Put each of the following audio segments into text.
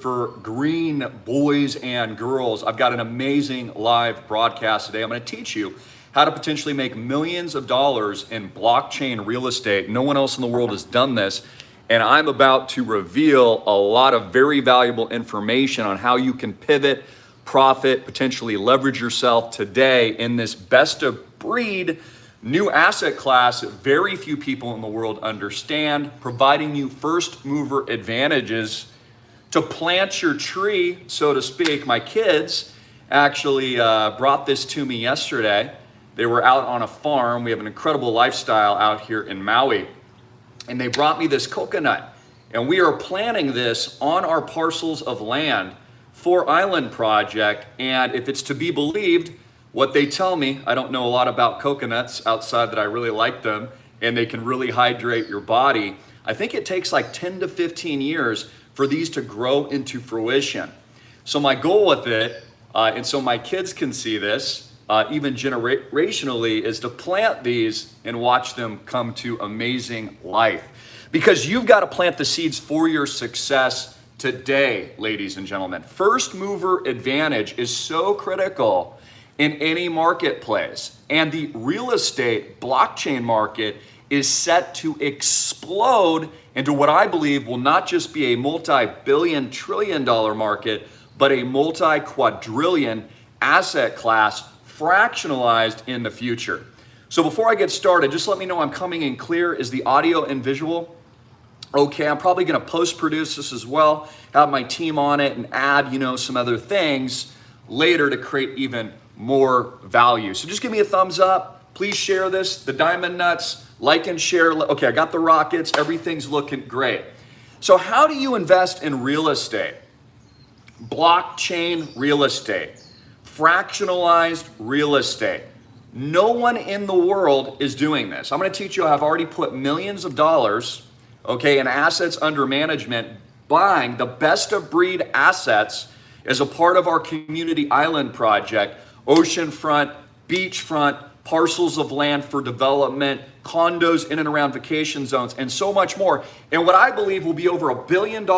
For Greene boys and girls, I've got an amazing live broadcast today. I'm going to teach you how to potentially make millions of dollars in blockchain real estate. No one else in the world has done this, and I'm about to reveal a lot of very valuable information on how you can pivot, profit, potentially leverage yourself today in this best of breed new asset class that very few people in the world understand, providing you first mover advantages to plant your tree, so to speak. My kids actually brought this to me yesterday. They were out on a farm. We have an incredible lifestyle out here in Maui. And they brought me this coconut. And we are planting this on our parcels of land for Island Project. And if it's to be believed, what they tell me, I don't know a lot about coconuts outside that I really like them, and they can really hydrate your body. I think it takes like 10 to 15 years for these to grow into fruition. So my goal with it, and so my kids can see this, even generationally, is to plant these and watch them come to amazing life. Because you've got to plant the seeds for your success today, ladies and gentlemen. First mover advantage is so critical in any marketplace. And the real estate blockchain market is set to explode into what I believe will not just be a multi-billion trillion dollar market, but a multi-quadrillion asset class fractionalized in the future. So before I get started, just let me know I'm coming in clear. Is the audio and visual okay? I'm probably gonna post-produce this as well, have my team on it and add, some other things later to create even more value. So just give me a thumbs up. Please share this, the diamond nuts, like and share. Okay, I got the rockets. Everything's looking great. So how do you invest in real estate? Blockchain real estate, fractionalized real estate. No one in the world is doing this. I'm going to teach you how I've already put millions of dollars, in assets under management, buying the best of breed assets as a part of our community island project, oceanfront, beachfront, parcels of land for development, condos in and around vacation zones, and so much more. And what I believe will be over $1 billion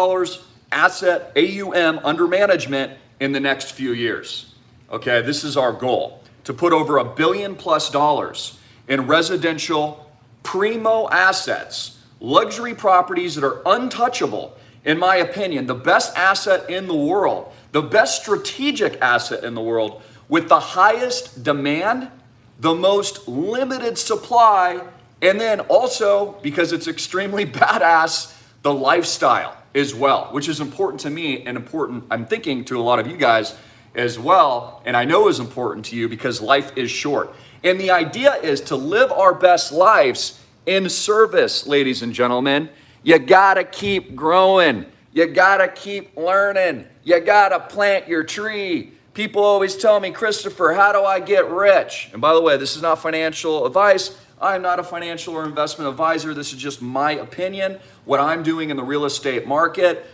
asset AUM under management in the next few years. Okay, this is our goal, to put over $1 billion+ in residential primo assets, luxury properties that are untouchable. In my opinion, the best asset in the world, the best strategic asset in the world, with the highest demand, the most limited supply, and then also, because it's extremely badass, the lifestyle as well, which is important to me and important, I'm thinking, to a lot of you guys as well, and I know is important to you because life is short. And the idea is to live our best lives in service, ladies and gentlemen. You gotta keep growing. You gotta keep learning. You gotta plant your tree. People always tell me, Christopher, how do I get rich? And by the way, this is not financial advice. I'm not a financial or investment advisor. This is just my opinion, what I'm doing in the real estate market.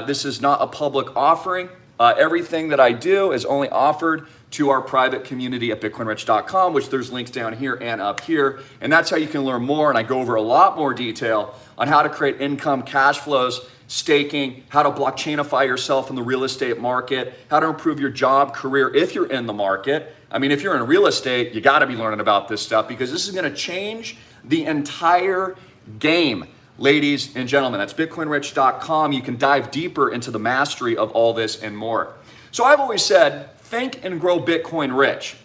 This is not a public offering. Everything that I do is only offered to our private community at bitcoinrich.com, which there's links down here and up here. And that's how you can learn more. And I go over a lot more detail on how to create income, cash flows, staking, how to blockchainify yourself in the real estate market, how to improve your job, career if you're in the market. I mean, if you're in real estate, you gotta be learning about this stuff because this is gonna change the entire game, ladies and gentlemen. That's bitcoinrich.com. You can dive deeper into the mastery of all this and more. So I've always said, think and grow Bitcoin rich.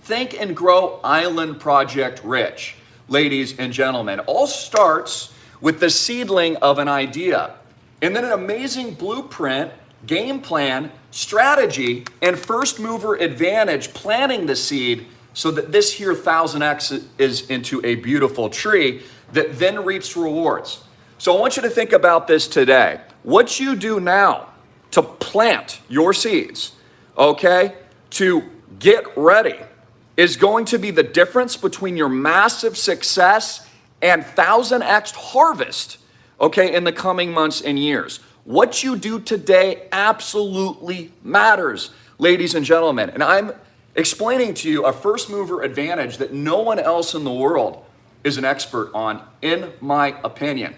Think and grow Island Project rich, ladies and gentlemen. All starts with the seedling of an idea, and then an amazing blueprint, game plan, strategy, and first mover advantage planting the seed so that this here 1000x is into a beautiful tree that then reaps rewards. So I want you to think about this today. What you do now to plant your seeds, to get ready, is going to be the difference between your massive success and 1000x harvest, in the coming months and years. What you do today absolutely matters, ladies and gentlemen. And I'm explaining to you a first mover advantage that no one else in the world is an expert on, in my opinion.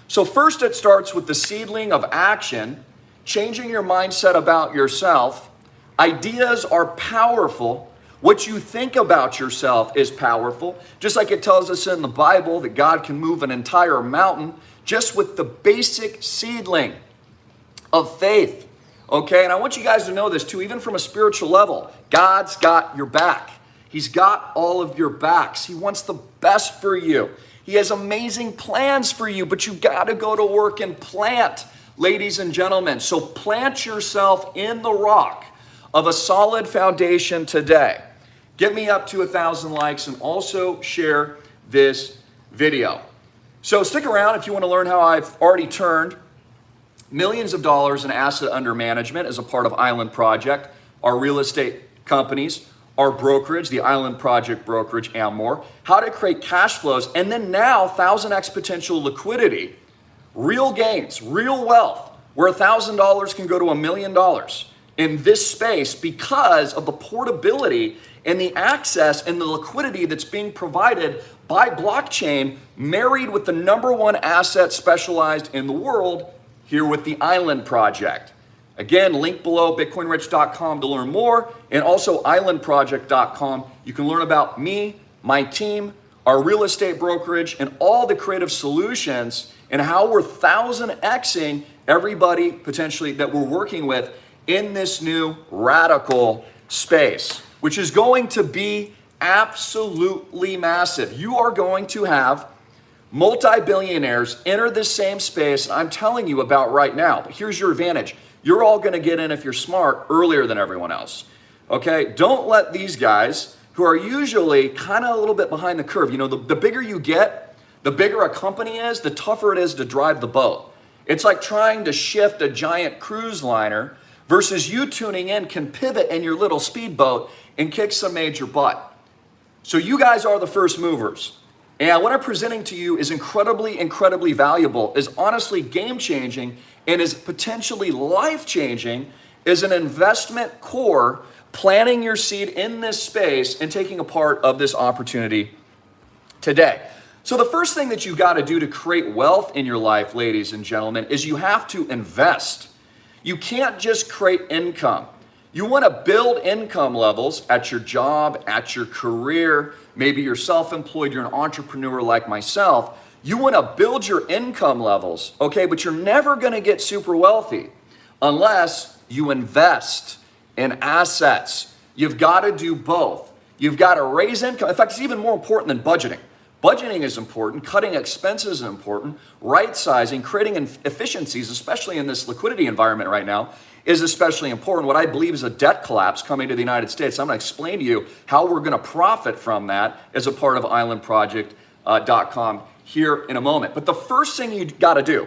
So first it starts with the seedling of action changing your mindset about yourself. Ideas are powerful. What you think about yourself is powerful. Just like it tells us in the Bible that God can move an entire mountain just with the basic seedling of faith. Okay, and I want you guys to know this too, even from a spiritual level. God's got your back. He's got all of your backs. He wants the best for you. He has amazing plans for you, but you got to go to work and plant, ladies and gentlemen. So plant yourself in the rock of a solid foundation today. Get me up to 1,000 likes and also share this video. So stick around if you want to learn how I've already turned millions of dollars in asset under management as a part of Island Project, our real estate companies, our brokerage, the Island Project Brokerage and more, how to create cash flows, and then now 1,000x potential liquidity, real gains, real wealth, where $1,000 can go to $1 million in this space because of the portability and the access and the liquidity that's being provided by blockchain, married with the #1 asset specialized in the world, here with the Island Project. Again, link below, bitcoinrich.com to learn more, and also islandproject.com. You can learn about me, my team, our real estate brokerage, and all the creative solutions and how we're 1,000xing everybody potentially that we're working with in this new radical space, which is going to be absolutely massive. You are going to have multi-billionaires enter this same space I'm telling you about right now. But here's your advantage. You're all going to get in, if you're smart, earlier than everyone else. Okay? Don't let these guys, who are usually kind of a little bit behind the curve, you know, the bigger you get, the bigger a company is, the tougher it is to drive the boat. It's like trying to shift a giant cruise liner versus you tuning in can pivot in your little speedboat and kick some major butt. So you guys are the first movers. And what I'm presenting to you is incredibly, incredibly valuable, is honestly game-changing, and is potentially life-changing, is an investment core, planting your seed in this space and taking a part of this opportunity today. So the first thing that you got to do to create wealth in your life, ladies and gentlemen, is you have to invest. You can't just create income. You want to build income levels at your job, at your career. Maybe you're self-employed, you're an entrepreneur like myself. You want to build your income levels, okay? But you're never going to get super wealthy unless you invest in assets. You've got to do both. You've got to raise income. In fact, it's even more important than budgeting. Budgeting is important, cutting expenses is important, right-sizing, creating efficiencies, especially in this liquidity environment right now, is especially important. What I believe is a debt collapse coming to the United States. I'm going to explain to you how we're going to profit from that as a part of islandproject.com here in a moment. But the first thing you got to do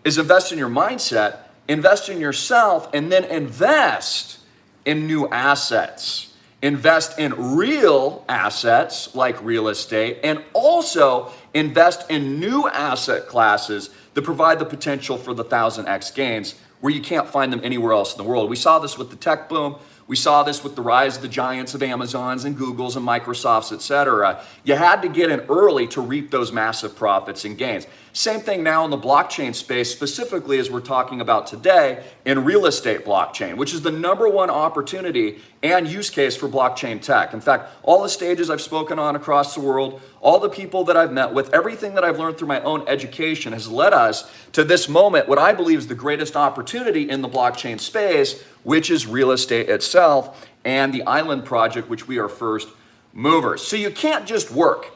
is invest in your mindset, invest in yourself, and then invest in new assets. Invest in real assets like real estate, and also invest in new asset classes that provide the potential for the 1,000x gains where you can't find them anywhere else in the world. We saw this with the tech boom. We saw this with the rise of the giants of Amazons and Googles and Microsofts, etc. You had to get in early to reap those massive profits and gains. Same thing now in the blockchain space, specifically as we're talking about today in real estate blockchain, which is the #1 opportunity and use case for blockchain tech. In fact, all the stages I've spoken on across the world, all the people that I've met with, everything that I've learned through my own education has led us to this moment, what I believe is the greatest opportunity in the blockchain space, which is real estate itself and the Island Project, which we are first movers. So you can't just work.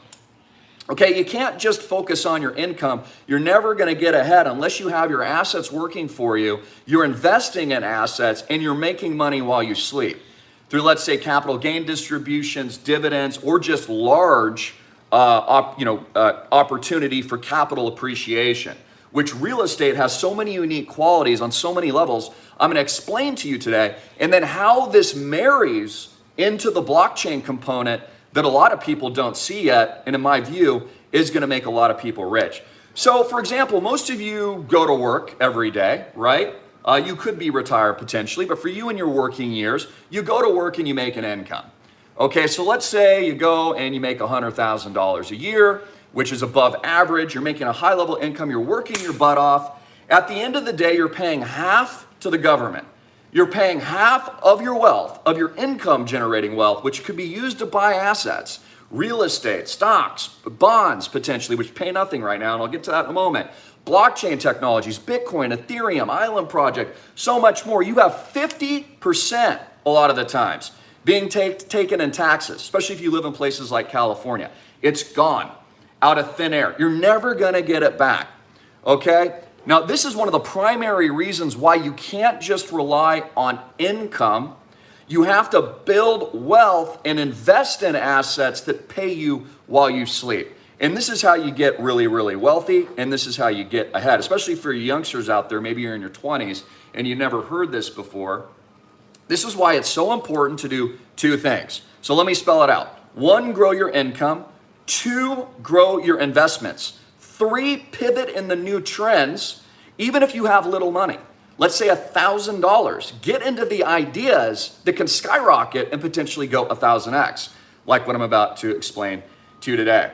Okay, you can't just focus on your income. You're never going to get ahead unless you have your assets working for you. You're investing in assets and you're making money while you sleep through, let's say, capital gain distributions, dividends, or just large opportunity for capital appreciation, which real estate has so many unique qualities on so many levels. I'm going to explain to you today, and then how this marries into the blockchain component that a lot of people don't see yet, and in my view, is going to make a lot of people rich. So, for example, most of you go to work every day, right? You could be retired potentially, but for you in your working years, you go to work and you make an income. Okay, so let's say you go and you make $100,000 a year, which is above average. You're making a high-level income. You're working your butt off. At the end of the day, you're paying half to the government. You're paying half of your wealth, of your income generating wealth, which could be used to buy assets, real estate, stocks, bonds potentially, which pay nothing right now, and I'll get to that in a moment. Blockchain technologies, Bitcoin, Ethereum, Island Project, so much more. You have 50% a lot of the times being taken in taxes, especially if you live in places like California. It's gone out of thin air. You're never gonna get it back, okay? Now, this is one of the primary reasons why you can't just rely on income. You have to build wealth and invest in assets that pay you while you sleep. And this is how you get really, really wealthy, and this is how you get ahead, especially for you youngsters out there. Maybe you're in your 20s and you never heard this before. This is why it's so important to do two things. So let me spell it out. 1, grow your income. 2, grow your investments. 3, pivot in the new trends, even if you have little money. Let's say $1,000. Get into the ideas that can skyrocket and potentially go 1,000x, like what I'm about to explain to you today.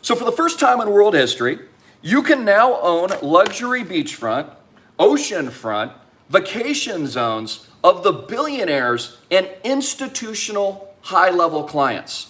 So for the first time in world history, you can now own luxury beachfront, oceanfront, vacation zones of the billionaires and institutional high-level clients.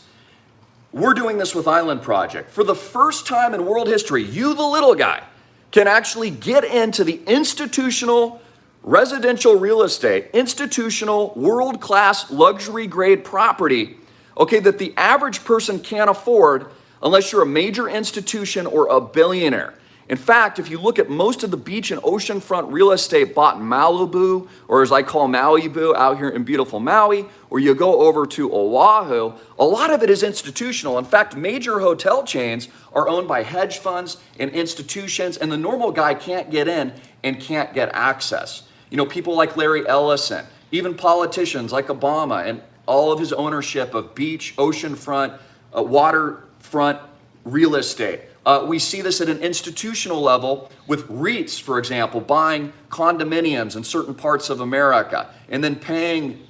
We're doing this with Island Project. For the first time in world history, you, the little guy, can actually get into the institutional residential real estate, institutional world-class luxury grade property, okay, that the average person can't afford unless you're a major institution or a billionaire. In fact, if you look at most of the beach and oceanfront real estate bought in Malibu, or as I call Malibu out here in beautiful Maui, or you go over to Oahu, a lot of it is institutional. In fact, major hotel chains are owned by hedge funds and institutions, and the normal guy can't get in and can't get access. You know, people like Larry Ellison, even politicians like Obama and all of his ownership of beach, oceanfront, waterfront real estate. We see this at an institutional level with REITs, for example, buying condominiums in certain parts of America and then paying,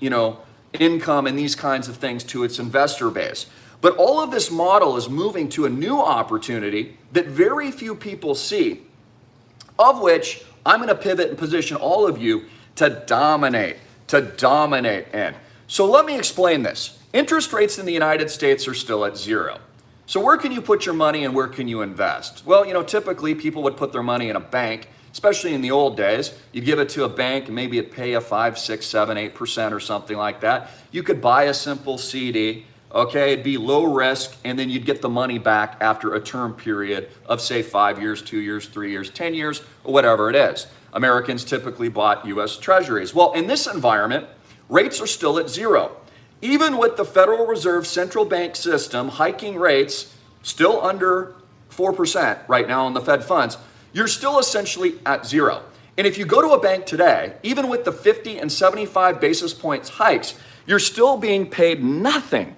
income and these kinds of things to its investor base. But all of this model is moving to a new opportunity that very few people see, of which I'm going to pivot and position all of you to dominate in. So let me explain this. Interest rates in the United States are still at 0. So where can you put your money and where can you invest? Well, typically people would put their money in a bank, especially in the old days. You'd give it to a bank and maybe it'd pay you 5, 6, 7, 8% or something like that. You could buy a simple CD, okay? It'd be low risk, and then you'd get the money back after a term period of say 5 years, 2 years, 3 years, 10 years, or whatever it is. Americans typically bought US Treasuries. Well, in this environment, rates are still at 0. Even with the Federal Reserve central bank system hiking rates still under 4% right now on the Fed funds, you're still essentially at 0. And if you go to a bank today, even with the 50 and 75 basis points hikes, you're still being paid nothing,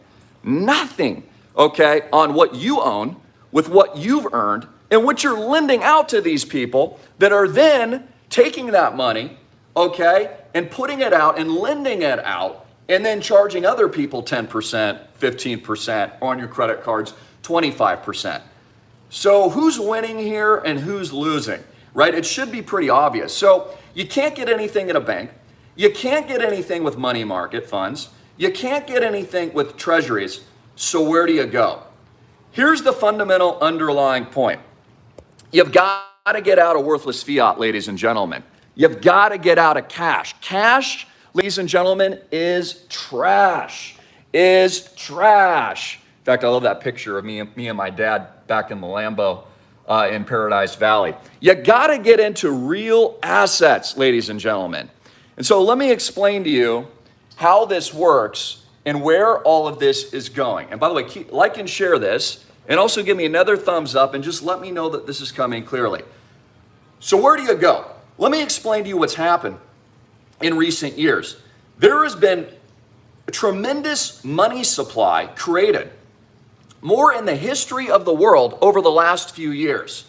okay, on what you own with what you've earned and what you're lending out to these people that are then taking that money, okay, and putting it out and lending it out, and then charging other people 10%, 15%, on your credit cards, 25%. So who's winning here and who's losing, right? It should be pretty obvious. So you can't get anything at a bank. You can't get anything with money market funds. You can't get anything with treasuries. So where do you go? Here's the fundamental underlying point. You've got to get out of worthless fiat, ladies and gentlemen. You've got to get out of cash. Cash, ladies and gentlemen, is trash. In fact, I love that picture of me and my dad back in the Lambo in Paradise Valley. You got to get into real assets, ladies and gentlemen. And so let me explain to you how this works and where all of this is going. And by the way, like and share this, and also give me another thumbs up and just let me know that this is coming clearly. So where do you go? Let me explain to you what's happened in recent years. There has been a tremendous money supply created, more in the history of the world over the last few years.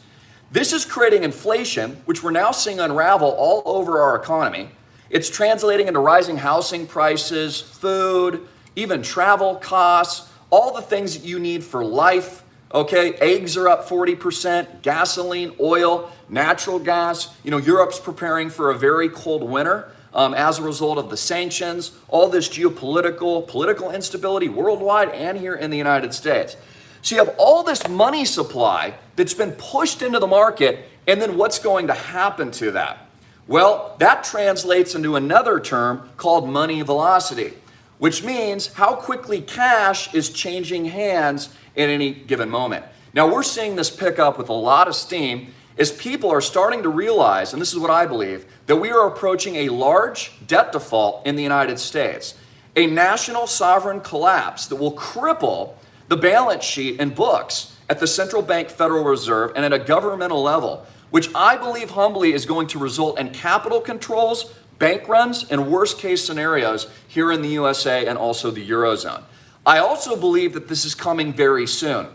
This is creating inflation, which we're now seeing unravel all over our economy. It's translating into rising housing prices, food, even travel costs, all the things that you need for life, Okay, eggs are up 40%, gasoline, oil, natural gas. Europe's preparing for a very cold winter as a result of the sanctions, all this political instability worldwide and here in the United States. So you have all this money supply that's been pushed into the market, and then what's going to happen to that? Well, that translates into another term called money velocity, which means how quickly cash is changing hands at any given moment. Now, we're seeing this pick up with a lot of steam as people are starting to realize, and this is what I believe, that we are approaching a large debt default in the United States, a national sovereign collapse that will cripple the balance sheet and books at the central bank, Federal Reserve, and at a governmental level, which I believe humbly is going to result in capital controls, bank runs, and worst case scenarios here in the USA and also the Eurozone. I also believe that this is coming very soon.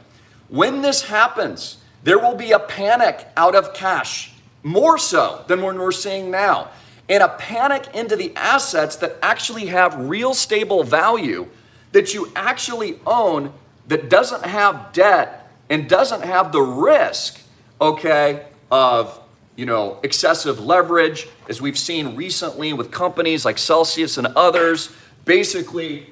When this happens, there will be a panic out of cash, more so than when we're seeing now, and a panic into the assets that actually have real stable value that you actually own, that doesn't have debt and doesn't have the risk, okay, of excessive leverage, as we've seen recently with companies like Celsius and others, basically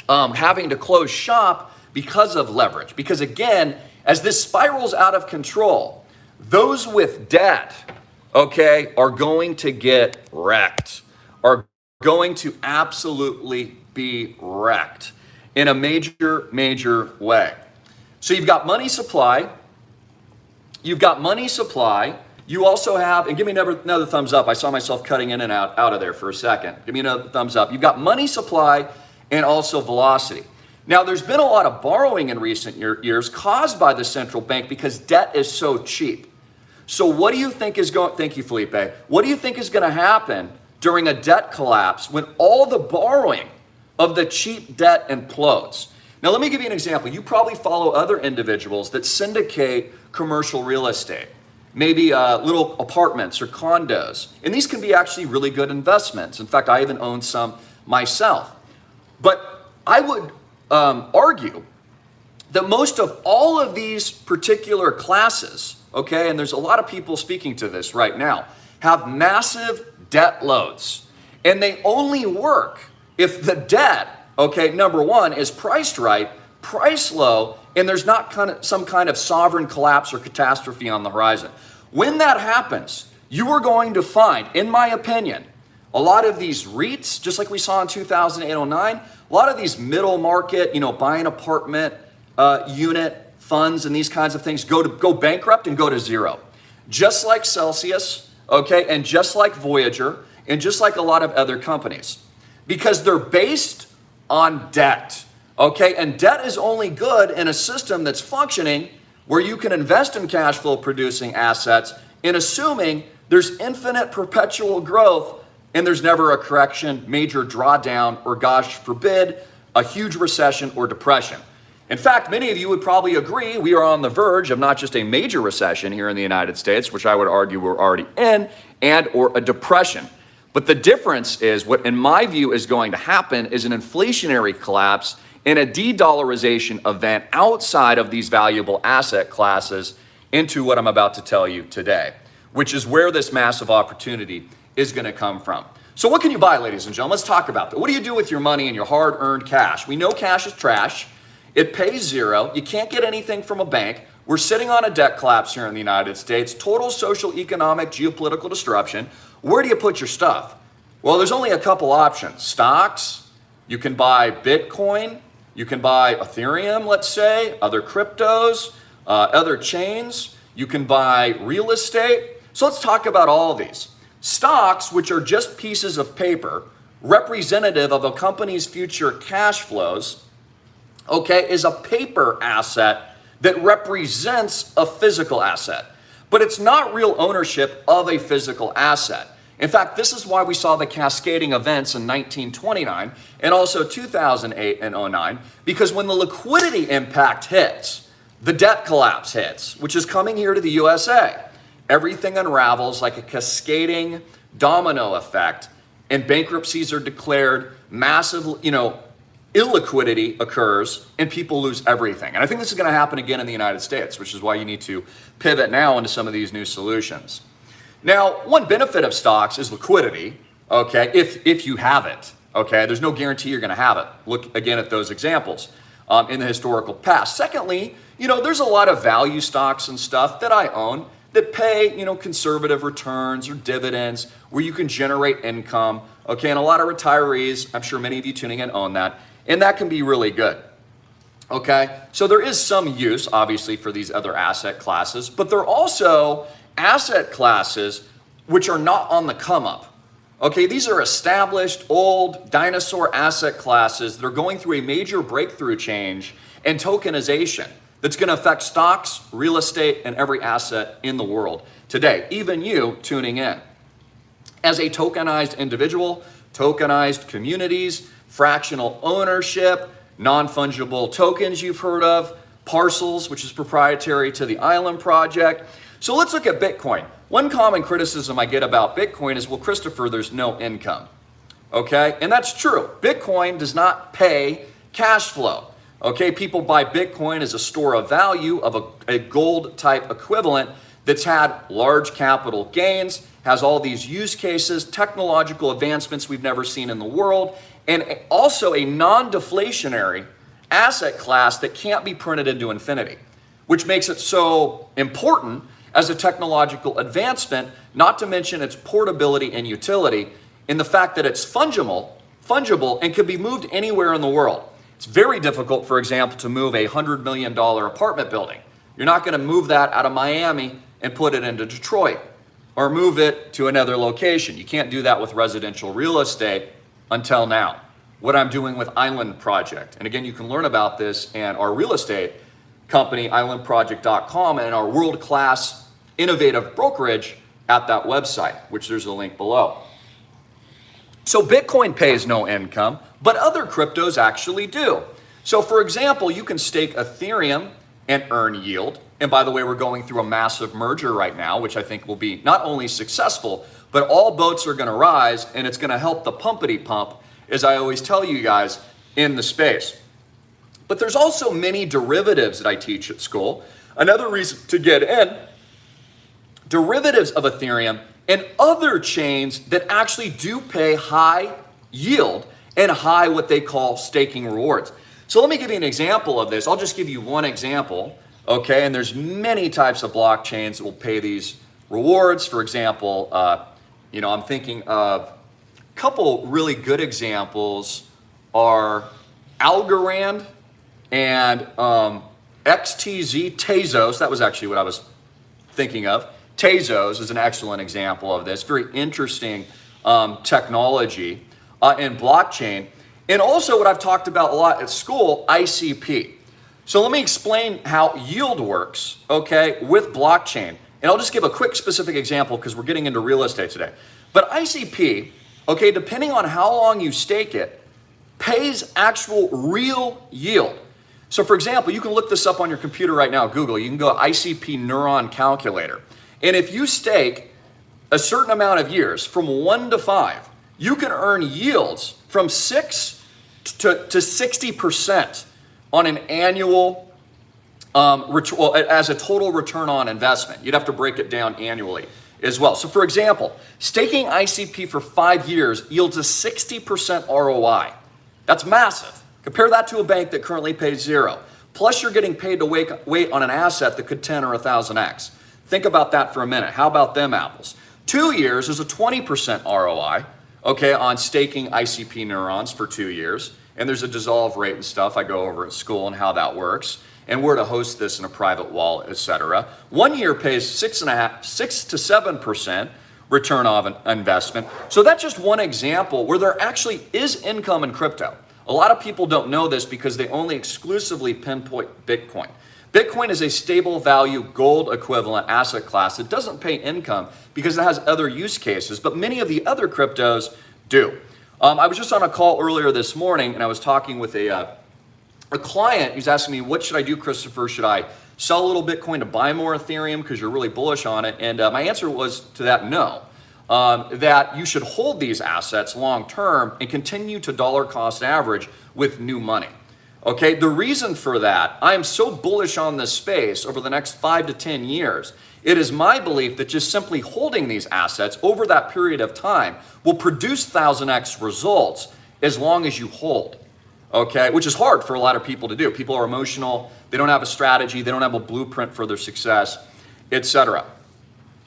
having to close shop because of leverage. Because again, as this spirals out of control, those with debt, okay, are going to get wrecked, are going to absolutely be wrecked in a major way. So you've got money supply. You also have, and give me another thumbs up. I saw myself cutting in and out of there for a second. Give me another thumbs up. You've got money supply and also velocity. Now, there's been a lot of borrowing in recent years caused by the central bank because debt is so cheap. So what do you think is going, thank you, Felipe. What do you think is going to happen during a debt collapse when all the borrowing of the cheap debt implodes? Now, let me give you an example. You probably follow other individuals that syndicate commercial real estate, maybe little apartments or condos. And these can be actually really good investments. In fact, I even own some myself. But I would argue that most of all of these particular classes, okay, and there's a lot of people speaking to this right now, have massive debt loads. And they only work if the debt, okay, number one, is priced right, priced low, and there's not some kind of sovereign collapse or catastrophe on the horizon. When that happens, you are going to find, in my opinion, a lot of these REITs, just like we saw in 2008-09, a lot of these middle market, buy an apartment unit funds and these kinds of things go bankrupt and go to zero. Just like Celsius, okay, and just like Voyager, and just like a lot of other companies. Because they're based on debt, okay? And debt is only good in a system that's functioning where you can invest in cash flow producing assets and assuming there's infinite perpetual growth and there's never a correction, major drawdown, or gosh forbid, a huge recession or depression. In fact, many of you would probably agree we are on the verge of not just a major recession here in the United States, which I would argue we're already in, and or a depression. But the difference is what, in my view, is going to happen is an inflationary collapse and a de-dollarization event outside of these valuable asset classes into what I'm about to tell you today, which is where this massive opportunity is going to come from. So what can you buy, ladies and gentlemen? Let's talk about that. What do you do with your money and your hard-earned cash? We know cash is trash. It pays zero. You can't get anything from a bank. We're sitting on a debt collapse here in the United States, total social, economic, geopolitical disruption. Where do you put your stuff? Well, there's only a couple options. Stocks, you can buy Bitcoin, you can buy Ethereum, let's say, other cryptos, other chains, you can buy real estate. So let's talk about all of these. Stocks, which are just pieces of paper, representative of a company's future cash flows, okay, is a paper asset that represents a physical asset. But it's not real ownership of a physical asset. In fact, this is why we saw the cascading events in 1929 and also 2008 and 09, because when the liquidity impact hits, the debt collapse hits, which is coming here to the USA, everything unravels like a cascading domino effect, and bankruptcies are declared, massive, illiquidity occurs and people lose everything. And I think this is going to happen again in the United States, which is why you need to pivot now into some of these new solutions. Now, one benefit of stocks is liquidity, okay, if you have it, okay? There's no guarantee you're going to have it. Look again at those examples in the historical past. Secondly, there's a lot of value stocks and stuff that I own that pay, conservative returns or dividends where you can generate income, okay? And a lot of retirees, I'm sure many of you tuning in own that, and that can be really good, okay? So there is some use, obviously, for these other asset classes, but there are also asset classes which are not on the come up, okay? These are established, old, dinosaur asset classes that are going through a major breakthrough change and tokenization that's going to affect stocks, real estate, and every asset in the world today, even you tuning in. As a tokenized individual, tokenized communities, fractional ownership, non-fungible tokens you've heard of, parcels, which is proprietary to the Island Project. So let's look at Bitcoin. One common criticism I get about Bitcoin is, well, Christopher, there's no income, okay? And that's true. Bitcoin does not pay cash flow. Okay, people buy Bitcoin as a store of value of a gold type equivalent that's had large capital gains, has all these use cases, technological advancements we've never seen in the world, and also a non-deflationary asset class that can't be printed into infinity, which makes it so important as a technological advancement, not to mention its portability and utility, in the fact that it's fungible and can be moved anywhere in the world. It's very difficult, for example, to move a $100 million apartment building. You're not going to move that out of Miami and put it into Detroit or move it to another location. You can't do that with residential real estate until now. What I'm doing with Island Project. And again, you can learn about this and our real estate company, islandproject.com, and our world-class innovative brokerage at that website, which there's a link below. So Bitcoin pays no income, but other cryptos actually do. So for example, you can stake Ethereum and earn yield. And by the way, we're going through a massive merger right now, which I think will be not only successful, but all boats are going to rise, and it's going to help the pumpity pump, as I always tell you guys, in the space. But there's also many derivatives that I teach at school. Another reason to get in, derivatives of Ethereum and other chains that actually do pay high yield and high what they call staking rewards. So let me give you an example of this. I'll just give you one example, okay? And there's many types of blockchains that will pay these rewards. For example, I'm thinking of a couple really good examples are Algorand and XTZ Tezos. That was actually what I was thinking of. Tezos is an excellent example of this. Very interesting technology in blockchain. And also what I've talked about a lot at school, ICP. So let me explain how yield works, okay, with blockchain. And I'll just give a quick specific example because we're getting into real estate today. But ICP, okay, depending on how long you stake it, pays actual real yield. So for example, you can look this up on your computer right now, Google. You can go ICP Neuron Calculator. And if you stake a certain amount of years, from 1 to 5, you can earn yields from 6 to 60% on an annual, as a total return on investment. You'd have to break it down annually as well. So for example, staking ICP for 5 years yields a 60% ROI. That's massive. Compare that to a bank that currently pays 0. Plus you're getting paid to wait on an asset that could 10 or 1,000x. Think about that for a minute. How about them apples? 2 years is a 20% ROI, okay, on staking ICP neurons for 2 years. And there's a dissolve rate and stuff I go over at school and how that works. And where to host this in a private wallet, etc. 1 year pays 6 to 7% return on investment. So that's just one example where there actually is income in crypto. A lot of people don't know this because they only exclusively pinpoint Bitcoin. Bitcoin is a stable value gold equivalent asset class that doesn't pay income because it has other use cases, but many of the other cryptos do. I was just on a call earlier this morning and I was talking with a client who's asking me, what should I do, Christopher? Should I sell a little Bitcoin to buy more Ethereum because you're really bullish on it? And my answer was to that, no. that you should hold these assets long term and continue to dollar cost average with new money. Okay, the reason for that, I am so bullish on this space over the next 5 to 10 years. It is my belief that just simply holding these assets over that period of time will produce 1000x results as long as you hold. Okay, which is hard for a lot of people to do. People are emotional, they don't have a strategy, they don't have a blueprint for their success, etc.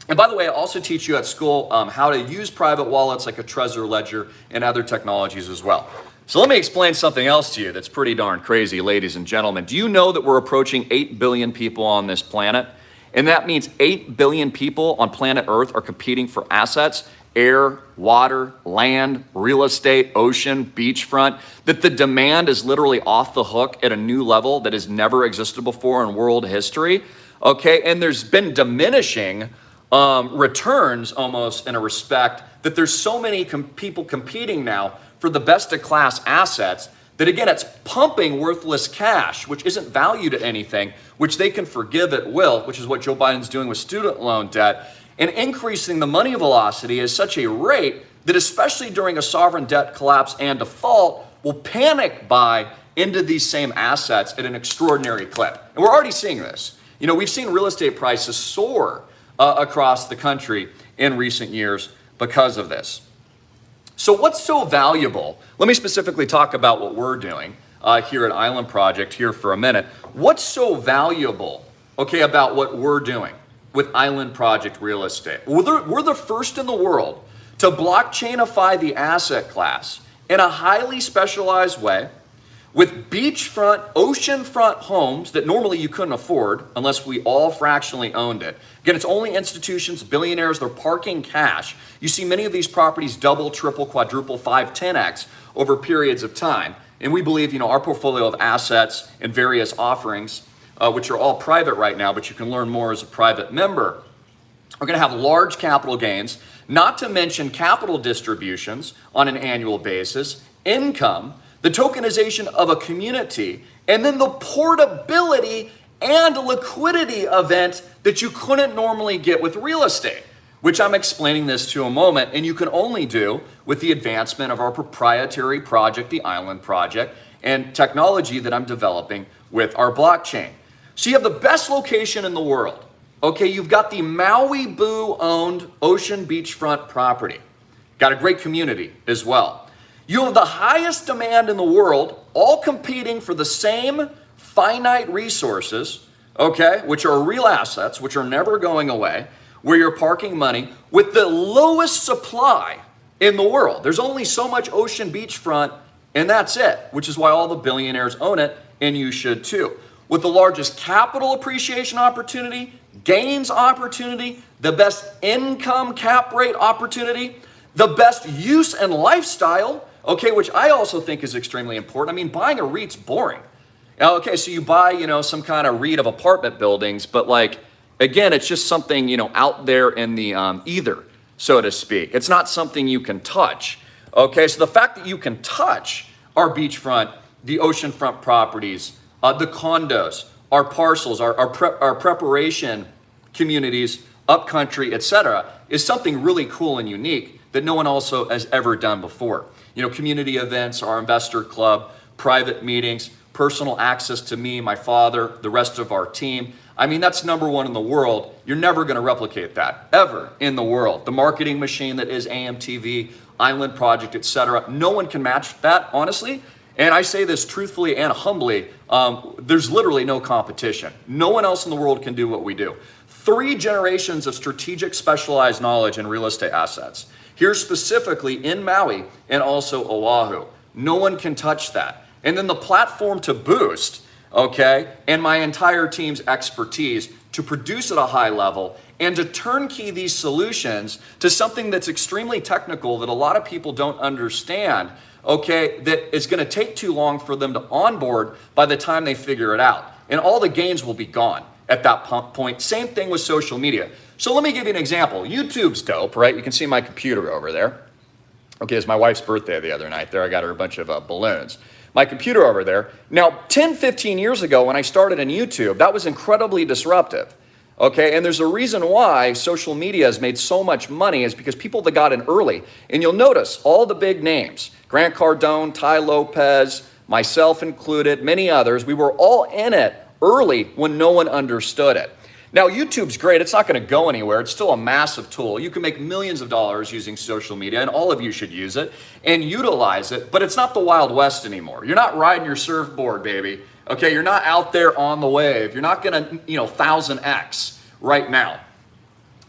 And by the way, I also teach you at school how to use private wallets like a Trezor Ledger and other technologies as well. So let me explain something else to you that's pretty darn crazy, ladies and gentlemen. Do you know that we're approaching 8 billion people on this planet? And that means 8 billion people on planet Earth are competing for assets, air, water, land, real estate, ocean, beachfront, that the demand is literally off the hook at a new level that has never existed before in world history. Okay, and there's been diminishing returns almost in a respect that there's so many people competing now for the best of class assets that again, it's pumping worthless cash, which isn't valued at anything, which they can forgive at will, which is what Joe Biden's doing with student loan debt, and increasing the money velocity at such a rate that especially during a sovereign debt collapse and default will panic buy into these same assets at an extraordinary clip. And we're already seeing this. You know, we've seen real estate prices soar across the country in recent years because of this. So what's so valuable? Let me specifically talk about what we're doing here at Island Project here for a minute. What's so valuable, okay, about what we're doing with Island Project Real Estate? We're the first in the world to blockchainify the asset class in a highly specialized way with beachfront, oceanfront homes that normally you couldn't afford unless we all fractionally owned it. Again, it's only institutions, billionaires, they're parking cash. You see many of these properties double, triple, quadruple, 5, 10x over periods of time. And we believe, you know, our portfolio of assets and various offerings, which are all private right now, but you can learn more as a private member, are gonna have large capital gains, not to mention capital distributions on an annual basis, income, the tokenization of a community, and then the portability and liquidity event that you couldn't normally get with real estate, which I'm explaining this to a moment, and you can only do with the advancement of our proprietary project, the Island Project, and technology that I'm developing with our blockchain. So you have the best location in the world. Okay, you've got the Maui Boo owned ocean beachfront property. Got a great community as well. You have the highest demand in the world, all competing for the same finite resources, okay, which are real assets, which are never going away, where you're parking money with the lowest supply in the world. There's only so much ocean beachfront, and that's it, which is why all the billionaires own it, and you should too. With the largest capital appreciation opportunity, gains opportunity, the best income cap rate opportunity, the best use and lifestyle, okay, which I also think is extremely important. I mean, buying a REIT's boring. Okay, so you buy, you know, some kind of REIT of apartment buildings, but like, again, it's just something, you know, out there in the ether, so to speak. It's not something you can touch. Okay, so the fact that you can touch our beachfront, the oceanfront properties, the condos, our parcels, our preparation communities, upcountry, etc., is something really cool and unique that no one also has ever done before. You know, community events, our investor club, private meetings, personal access to me, my father, the rest of our team. I mean, that's number one in the world. You're never going to replicate that, ever in the world. The marketing machine that is AMTV, Island Project, etc. No one can match that, honestly. And I say this truthfully and humbly, there's literally no competition. No one else in the world can do what we do. 3 generations of strategic specialized knowledge in real estate assets. Here specifically in Maui and also Oahu. No one can touch that. And then the platform to boost, okay, and my entire team's expertise to produce at a high level and to turnkey these solutions to something that's extremely technical that a lot of people don't understand, okay, that is going to take too long for them to onboard by the time they figure it out. And all the gains will be gone at that point. Same thing with social media. So let me give you an example. YouTube's dope, right? You can see my computer over there. Okay, it's my wife's birthday the other night. There, I got her a bunch of balloons. My computer over there. Now, 10, 15 years ago when I started on YouTube, that was incredibly disruptive. Okay, and there's a reason why social media has made so much money is because people that got in early. And you'll notice all the big names, Grant Cardone, Ty Lopez, myself included, many others, we were all in it early when no one understood it. Now, YouTube's great. It's not going to go anywhere. It's still a massive tool. You can make millions of dollars using social media, and all of you should use it and utilize it, but it's not the Wild West anymore. You're not riding your surfboard, baby. Okay, you're not out there on the wave. You're not going to, 1000x right now.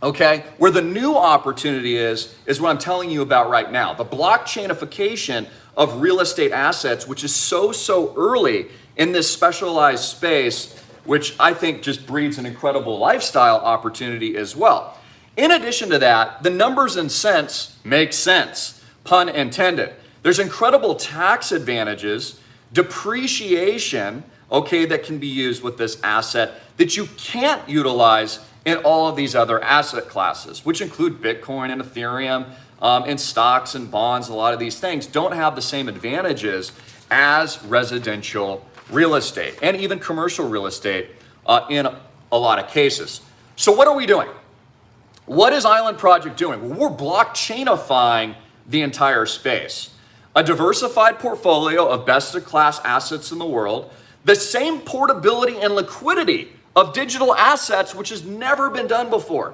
Okay, where the new opportunity is what I'm telling you about right now. The blockchainification of real estate assets, which is so early in this specialized space, which I think just breeds an incredible lifestyle opportunity as well. In addition to that, the numbers and cents make sense, pun intended. There's incredible tax advantages, depreciation, okay, that can be used with this asset that you can't utilize in all of these other asset classes, which include Bitcoin and Ethereum and stocks and bonds. A lot of these things don't have the same advantages as residential real estate and even commercial real estate in a lot of cases. So what are we doing? What is Island Project doing? Well, we're blockchainifying the entire space. A diversified portfolio of best-of-class assets in the world, the same portability and liquidity of digital assets, which has never been done before.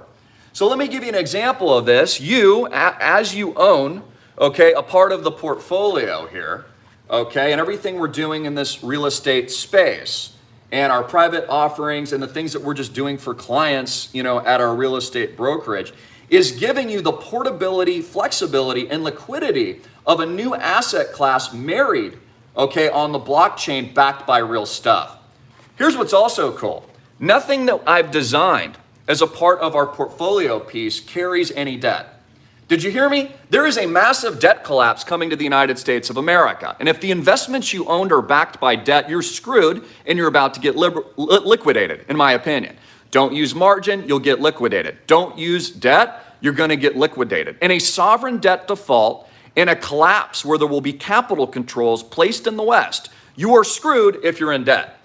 So let me give you an example of this. You, as you own, okay, a part of the portfolio here, okay, and everything we're doing in this real estate space and our private offerings and the things that we're just doing for clients, at our real estate brokerage is giving you the portability, flexibility, and liquidity of a new asset class married, okay, on the blockchain backed by real stuff. Here's what's also cool. Nothing that I've designed as a part of our portfolio piece carries any debt. Did you hear me? There is a massive debt collapse coming to the United States of America. And if the investments you owned are backed by debt, you're screwed and you're about to get liquidated, in my opinion. Don't use margin, you'll get liquidated. Don't use debt, you're going to get liquidated. In a sovereign debt default, in a collapse where there will be capital controls placed in the West, you are screwed if you're in debt.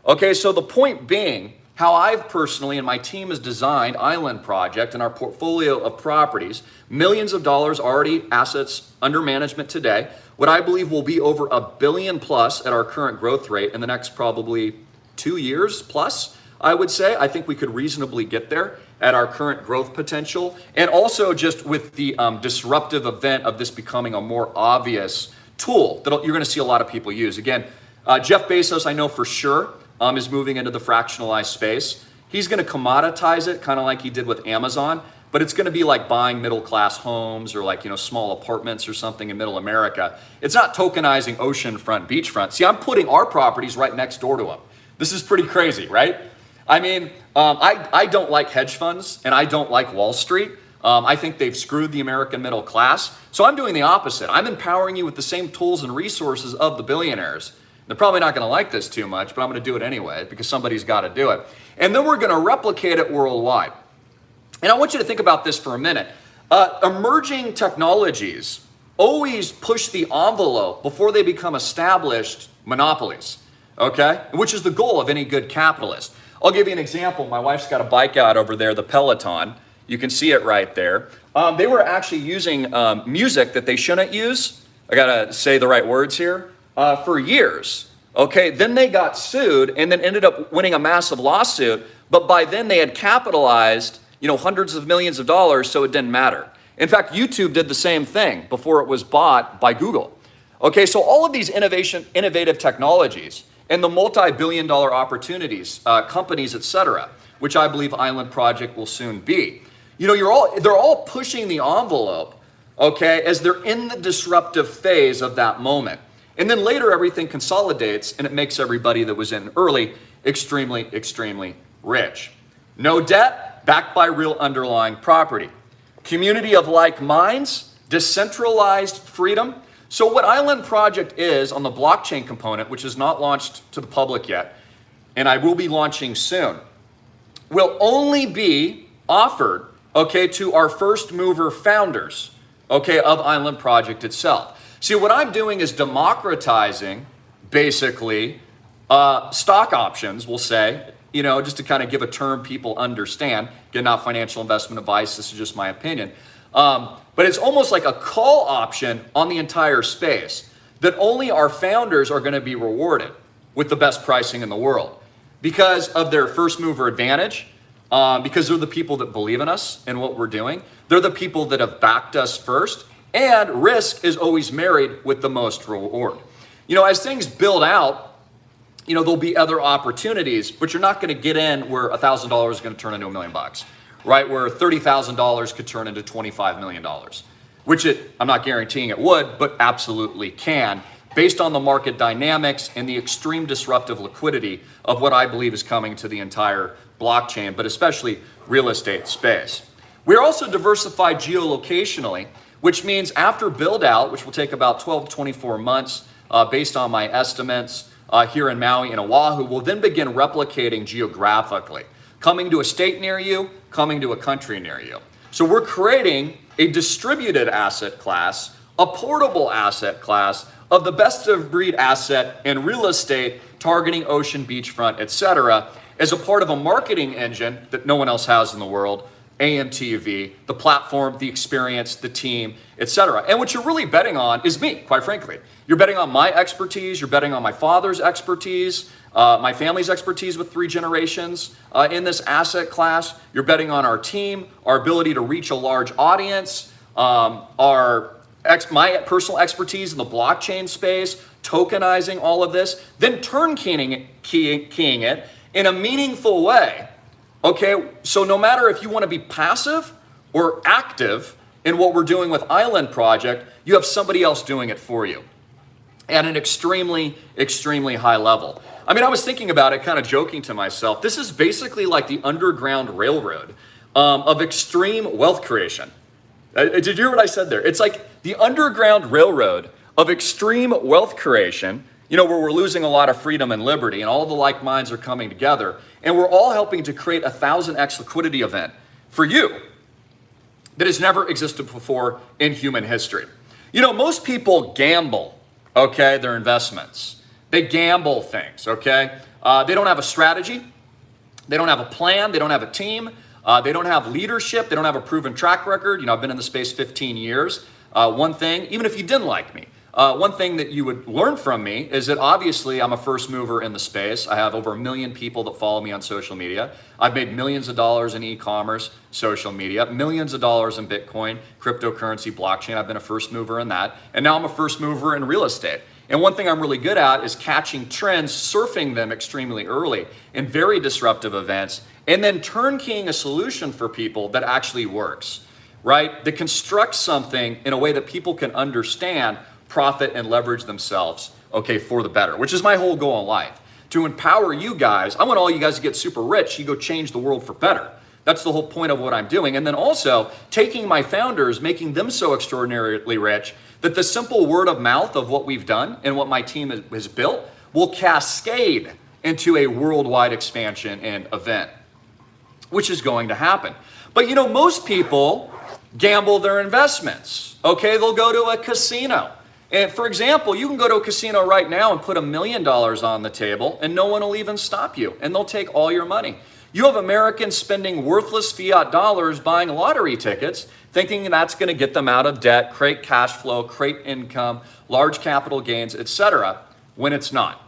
Okay, so the point being, how I've personally and my team has designed Island Project and our portfolio of properties, millions of dollars already assets under management today, what I believe will be over $1 billion plus at our current growth rate in the next probably 2 years plus, I would say. I think we could reasonably get there at our current growth potential. And also just with the disruptive event of this becoming a more obvious tool that you're gonna see a lot of people use. Again, Jeff Bezos, I know for sure, is moving into the fractionalized space. He's going to commoditize it, kind of like he did with Amazon, but it's going to be like buying middle-class homes or like, small apartments or something in middle America. It's not tokenizing oceanfront, beachfront. See, I'm putting our properties right next door to him. This is pretty crazy, right? I mean, I don't like hedge funds and I don't like Wall Street. I think they've screwed the American middle class. So I'm doing the opposite. I'm empowering you with the same tools and resources of the billionaires. They're probably not going to like this too much, but I'm going to do it anyway because somebody's got to do it. And then we're going to replicate it worldwide. And I want you to think about this for a minute. Emerging technologies always push the envelope before they become established monopolies, okay? Which is the goal of any good capitalist. I'll give you an example. My wife's got a bike out over there, the Peloton. You can see it right there. They were actually using music that they shouldn't use. I got to say the right words here. For years, okay? Then they got sued and then ended up winning a massive lawsuit, but by then they had capitalized, hundreds of millions of dollars, so it didn't matter. In fact, YouTube did the same thing before it was bought by Google. Okay, so all of these innovative technologies and the multi-billion dollar opportunities, companies, etc., which I believe Island Project will soon be. They're all pushing the envelope, okay, as they're in the disruptive phase of that moment. And then later everything consolidates and it makes everybody that was in early extremely, extremely rich. No debt, backed by real underlying property. Community of like minds, decentralized freedom. So what Island Project is on the blockchain component, which is not launched to the public yet, and I will be launching soon, will only be offered, okay, to our first mover founders, okay, of Island Project itself. See, what I'm doing is democratizing, basically, stock options, we'll say, just to kind of give a term people understand. Again, not financial investment advice. This is just my opinion. But it's almost like a call option on the entire space that only our founders are going to be rewarded with the best pricing in the world because of their first mover advantage, because they're the people that believe in us and what we're doing. They're the people that have backed us first, and risk is always married with the most reward. As things build out, there'll be other opportunities, but you're not going to get in where $1,000 is going to turn into $1 million, right? Where $30,000 could turn into $25 million, which I'm not guaranteeing it would, but absolutely can, based on the market dynamics and the extreme disruptive liquidity of what I believe is coming to the entire blockchain, but especially real estate space. We're also diversified geolocationally, which means after build out, which will take about 12 to 24 months, based on my estimates, here in Maui and Oahu, we'll then begin replicating geographically, coming to a state near you, coming to a country near you. So we're creating a distributed asset class, a portable asset class of the best of breed asset in real estate, targeting ocean, beachfront, etc., as a part of a marketing engine that no one else has in the world, AMTV, the platform, the experience, the team, etc. And what you're really betting on is me, quite frankly. You're betting on my expertise, you're betting on my father's expertise, my family's expertise with 3 generations in this asset class. You're betting on our team, our ability to reach a large audience, my personal expertise in the blockchain space, tokenizing all of this, then turnkeying it in a meaningful way. Okay, so no matter if you want to be passive or active in what we're doing with Island Project, you have somebody else doing it for you at an extremely, extremely high level. I mean, I was thinking about it, kind of joking to myself. This is basically like the Underground Railroad of extreme wealth creation. Did you hear what I said there? It's like the Underground Railroad of extreme wealth creation, where we're losing a lot of freedom and liberty, and all the like minds are coming together, and we're all helping to create a 1,000x liquidity event for you that has never existed before in human history. Most people gamble, okay, their investments. They gamble things, okay? They don't have a strategy. They don't have a plan. They don't have a team. They don't have leadership. They don't have a proven track record. I've been in the space 15 years. One thing, even if you didn't like me, one thing that you would learn from me is that obviously I'm a first mover in the space. I have over 1 million people that follow me on social media. I've made millions of dollars in e-commerce, social media, millions of dollars in Bitcoin, cryptocurrency, blockchain. I've been a first mover in that. And now I'm a first mover in real estate. And one thing I'm really good at is catching trends, surfing them extremely early in very disruptive events, and then turnkeying a solution for people that actually works, right? That constructs something in a way that people can understand, profit, and leverage themselves, okay, for the better, which is my whole goal in life. To empower you guys. I want all you guys to get super rich. You go change the world for better. That's the whole point of what I'm doing. And then also taking my founders, making them so extraordinarily rich that the simple word of mouth of what we've done and what my team has built will cascade into a worldwide expansion and event, which is going to happen. But most people gamble their investments. Okay, they'll go to a casino. And for example, you can go to a casino right now and put $1 million on the table and no one will even stop you, and they'll take all your money. You have Americans spending worthless fiat dollars buying lottery tickets, thinking that's going to get them out of debt, create cash flow, create income, large capital gains, etc., when it's not.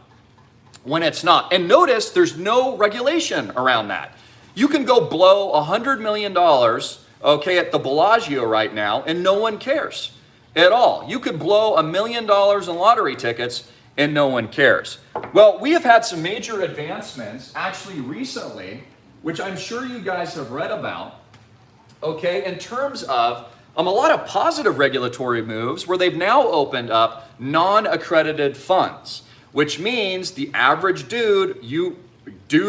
When it's not. And notice there's no regulation around that. You can go blow $100 million, okay, at the Bellagio right now, and no one cares at all. You could blow $1 million in lottery tickets and no one cares. Well, we have had some major advancements actually recently, which I'm sure you guys have read about, okay, in terms of a lot of positive regulatory moves where they've now opened up non-accredited funds, which means the average dude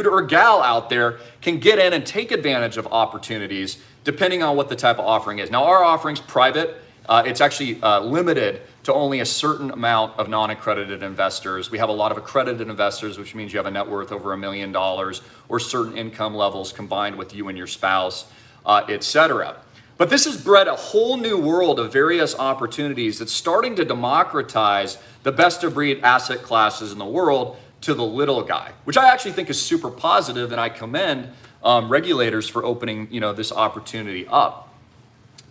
or gal out there can get in and take advantage of opportunities depending on what the type of offering is. Now, our offering's private. It's actually limited to only a certain amount of non-accredited investors. We have a lot of accredited investors, which means you have a net worth over $1 million or certain income levels combined with you and your spouse, etc. But this has bred a whole new world of various opportunities that's starting to democratize the best of breed asset classes in the world to the little guy, which I actually think is super positive, and I commend regulators for opening, this opportunity up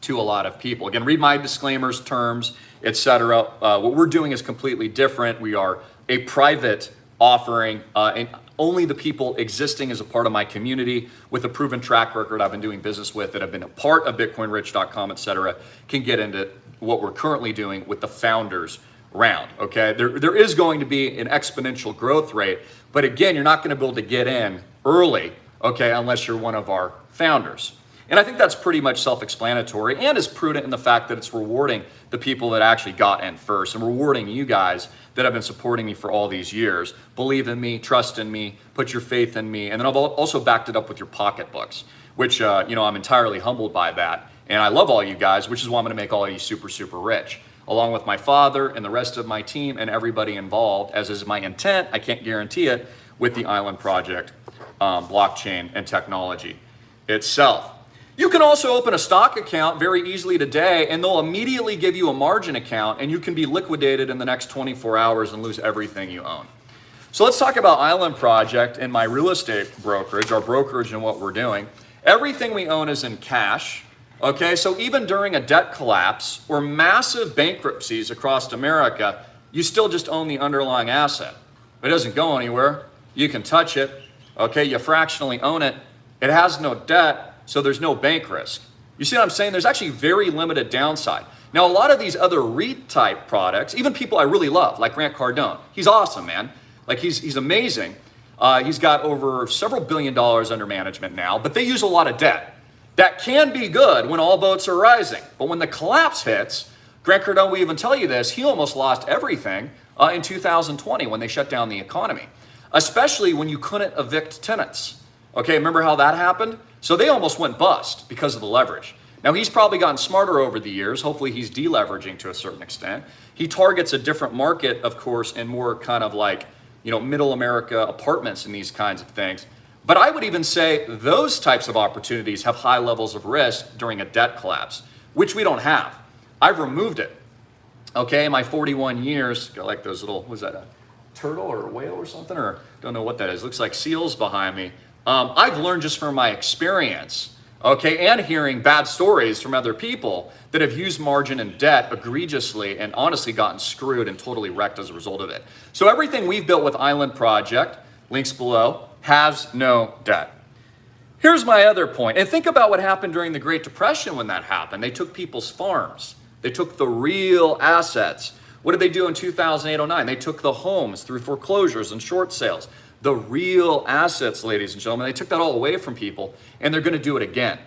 to a lot of people. Again, read my disclaimers, terms, etc. What we're doing is completely different. We are a private offering, and only the people existing as a part of my community with a proven track record I've been doing business with that have been a part of BitcoinRich.com, etc., can get into what we're currently doing with the founders round. Okay, there is going to be an exponential growth rate, but again, you're not going to be able to get in early, okay, unless you're one of our founders. And I think that's pretty much self-explanatory and is prudent in the fact that it's rewarding the people that actually got in first and rewarding you guys that have been supporting me for all these years. Believe in me, trust in me, put your faith in me, and then I've also backed it up with your pocketbooks, which, I'm entirely humbled by that. And I love all you guys, which is why I'm going to make all of you super, super rich, along with my father and the rest of my team and everybody involved, as is my intent. I can't guarantee it with the Island Project, blockchain and technology itself. You can also open a stock account very easily today, and they'll immediately give you a margin account, and you can be liquidated in the next 24 hours and lose everything you own. So let's talk about Island Project and my real estate brokerage, our brokerage and what we're doing. Everything we own is in cash. Okay, so even during a debt collapse or massive bankruptcies across America, you still just own the underlying asset. It doesn't go anywhere. You can touch it. Okay, you fractionally own it. It has no debt. So there's no bank risk. You see what I'm saying? There's actually very limited downside. Now, a lot of these other REIT type products, even people I really love, like Grant Cardone, he's awesome, man. Like he's amazing. He's got over several $1 billion under management now, but they use a lot of debt. That can be good when all boats are rising. But when the collapse hits, Grant Cardone will even tell you this, he almost lost everything in 2020 when they shut down the economy, especially when you couldn't evict tenants. Okay, remember how that happened? So they almost went bust because of the leverage. Now he's probably gotten smarter over the years. Hopefully he's deleveraging to a certain extent. He targets a different market, of course, and more kind of like, middle America apartments and these kinds of things. But I would even say those types of opportunities have high levels of risk during a debt collapse, which we don't have. I've removed it. Okay, in my 41 years, got like those little, was that a turtle or a whale or something? Or don't know what that is. Looks like seals behind me. I've learned just from my experience, okay, and hearing bad stories from other people that have used margin and debt egregiously and honestly gotten screwed and totally wrecked as a result of it. So everything we've built with Island Project, links below, has no debt. Here's my other point. And think about what happened during the Great Depression when that happened. They took people's farms. They took the real assets. What did they do in 2008-09? They took the homes through foreclosures and short sales. The real assets, ladies and gentlemen, they took that all away from people, and they're going to do it again.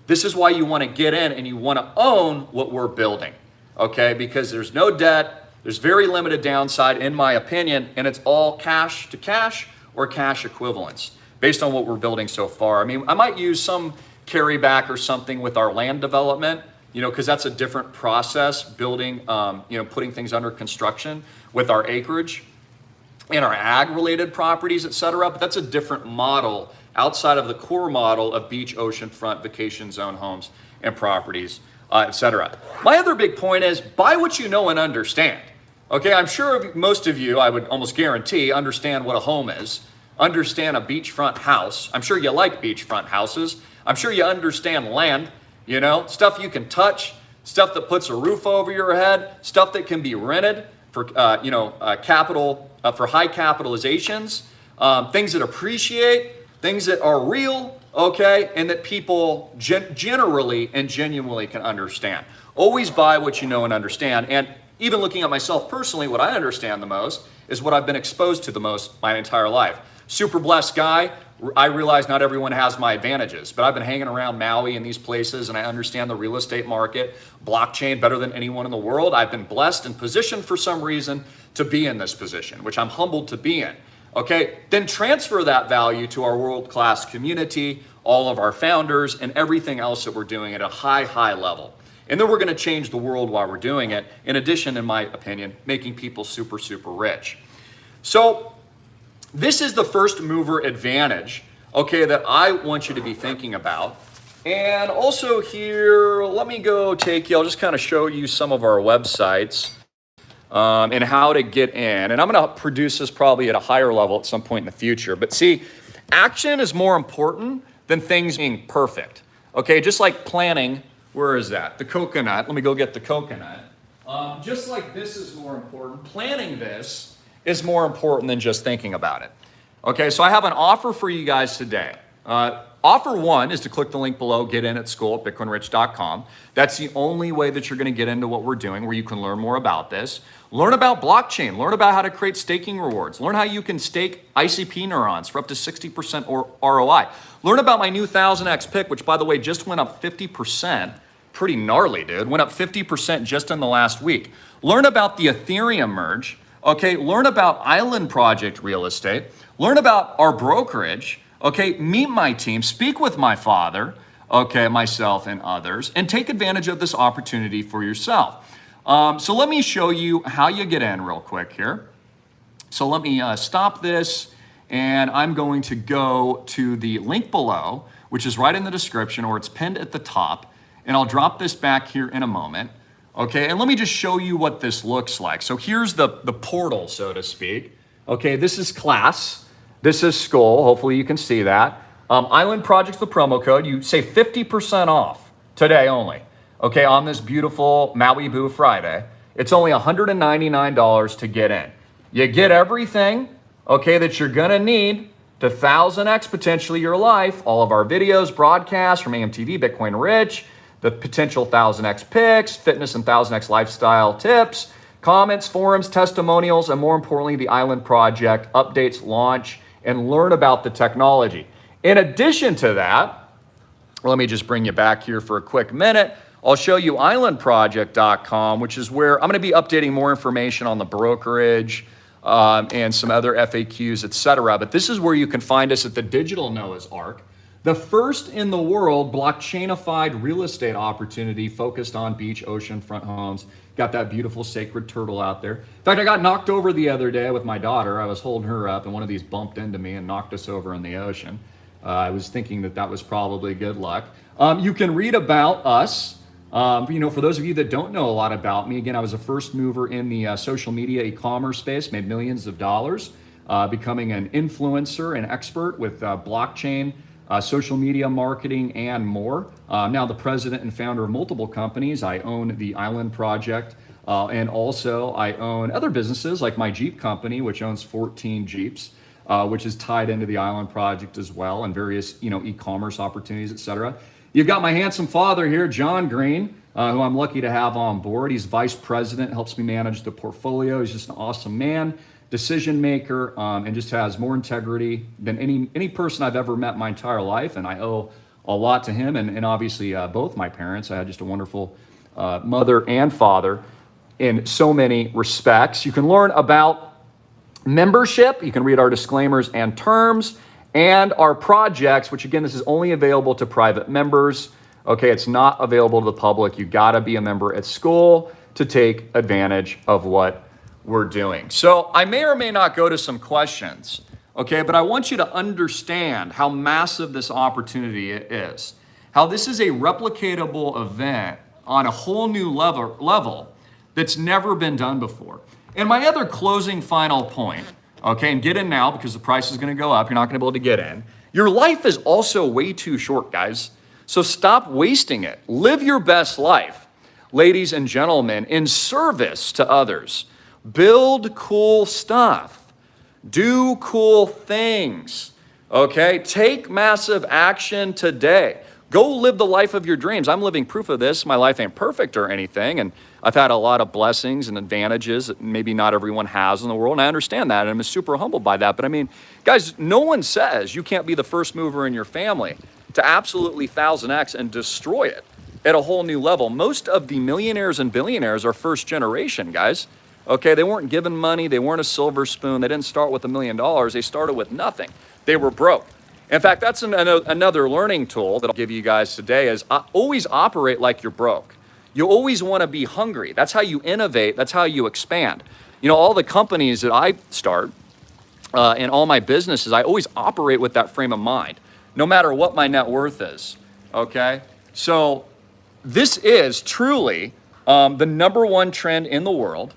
This is why you want to get in and you want to own what we're building, okay? Because there's no debt, there's very limited downside, in my opinion, and it's all cash to cash or cash equivalents based on what we're building so far. I mean, I might use some carryback or something with our land development, because that's a different process, building, putting things under construction with our acreage and our ag-related properties, etc. But that's a different model outside of the core model of beach, oceanfront, vacation zone homes and properties, etc. My other big point is buy what you know and understand. Okay, I'm sure most of you, I would almost guarantee, understand what a home is, understand a beachfront house. I'm sure you like beachfront houses. I'm sure you understand land, stuff you can touch, stuff that puts a roof over your head, stuff that can be rented for, capital, for high capitalizations, things that appreciate, things that are real, okay, and that people generally and genuinely can understand. Always buy what you know and understand. And even looking at myself personally, what I understand the most is what I've been exposed to the most my entire life. Super blessed guy. I realize not everyone has my advantages, but I've been hanging around Maui and these places, and I understand the real estate market, blockchain better than anyone in the world. I've been blessed and positioned for some reason to be in this position, which I'm humbled to be in. Okay, then transfer that value to our world-class community, all of our founders, and everything else that we're doing at a high, high level. And then we're going to change the world while we're doing it. In addition, in my opinion, making people super, super rich. So this is the first mover advantage, okay, that I want you to be thinking about. And also here, let me go take you, I'll just kind of show you some of our websites. and how to get in. And I'm going to produce this probably at a higher level at some point in the future. But see, action is more important than things being perfect. Okay, just like planning, where is that? The coconut. Let me go get the coconut. Just like this is more important, planning this is more important than just thinking about it. Okay, so I have an offer for you guys today. Offer one is to click the link below, get in at school at bitcoinrich.com. That's the only way that you're going to get into what we're doing, where you can learn more about this. Learn about blockchain, learn about how to create staking rewards, learn how you can stake ICP neurons for up to 60% or ROI. Learn about my new 1000x pick, which by the way, just went up 50%. Pretty gnarly, dude. Went up 50% just in the last week. Learn about the Ethereum merge. Okay, learn about Island Project real estate. Learn about our brokerage. Okay, meet my team, speak with my father, okay, myself and others, and take advantage of this opportunity for yourself. So let me show you how you get in real quick here. So let me stop this, and I'm going to go to the link below, which is right in the description, or it's pinned at the top, and I'll drop this back here in a moment. Okay, and let me just show you what this looks like. So here's the portal, so to speak. Okay, this is class. This is school. Hopefully you can see that. Island Project's the promo code. You save 50% off today only. Okay, on this beautiful Maui Boo Friday. It's only $199 to get in. You get everything, okay, that you're gonna need to 1000x potentially your life. All of our videos, broadcasts from AMTV, Bitcoin Rich, the potential 1000x picks, fitness and 1000x lifestyle tips, comments, forums, testimonials, and more importantly, the Island Project updates, launch, and learn about the technology. In addition to that, let me just bring you back here for a quick minute. I'll show you islandproject.com, which is where I'm going to be updating more information on the brokerage and some other FAQs, etc. But this is where you can find us at the digital Noah's Ark, the first in the world blockchainified real estate opportunity focused on beach, oceanfront homes. Got that beautiful sacred turtle out there. In fact, I got knocked over the other day with my daughter. I was holding her up and one of these bumped into me and knocked us over in the ocean. I was thinking that was probably good luck. You can read about us. For those of you that don't know a lot about me, again, I was a first mover in the social media e-commerce space, made millions of dollars, becoming an influencer and expert with blockchain, social media marketing, and more. Now the president and founder of multiple companies. I own the Island Project, and also I own other businesses like my Jeep company, which owns 14 Jeeps, which is tied into the Island Project as well, and various e-commerce opportunities, etc. You've got my handsome father here, John Greene, who I'm lucky to have on board. He's vice president, helps me manage the portfolio. He's just an awesome man, decision maker, and just has more integrity than any person I've ever met my entire life. And I owe a lot to him, and obviously both my parents. I had just a wonderful mother and father in so many respects. You can learn about membership. You can read our disclaimers and terms, and our projects, which again, this is only available to private members. Okay, it's not available to the public. You gotta be a member at school to take advantage of what we're doing. So I may or may not go to some questions, okay, but I want you to understand how massive this opportunity is, how this is a replicatable event on a whole new level that's never been done before. And my other closing final point, okay, and get in now because the price is gonna go up, you're not gonna be able to get in. Your life is also way too short, guys. So stop wasting it. Live your best life, ladies and gentlemen, in service to others. Build cool stuff. Do cool things, okay? Take massive action today. Go live the life of your dreams. I'm living proof of this. My life ain't perfect or anything, and I've had a lot of blessings and advantages that maybe not everyone has in the world, and I understand that, and I'm super humbled by that. But I mean, guys, no one says you can't be the first mover in your family to absolutely 1000x and destroy it at a whole new level. Most of the millionaires and billionaires are first generation, guys. Okay, they weren't given money, they weren't a silver spoon, they didn't start with $1 million, they started with nothing. They were broke. In fact, that's another learning tool that I'll give you guys today is always operate like you're broke. You always want to be hungry. That's how you innovate, that's how you expand. All the companies that I start and all my businesses, I always operate with that frame of mind, no matter what my net worth is, okay? So this is truly the #1 trend in the world.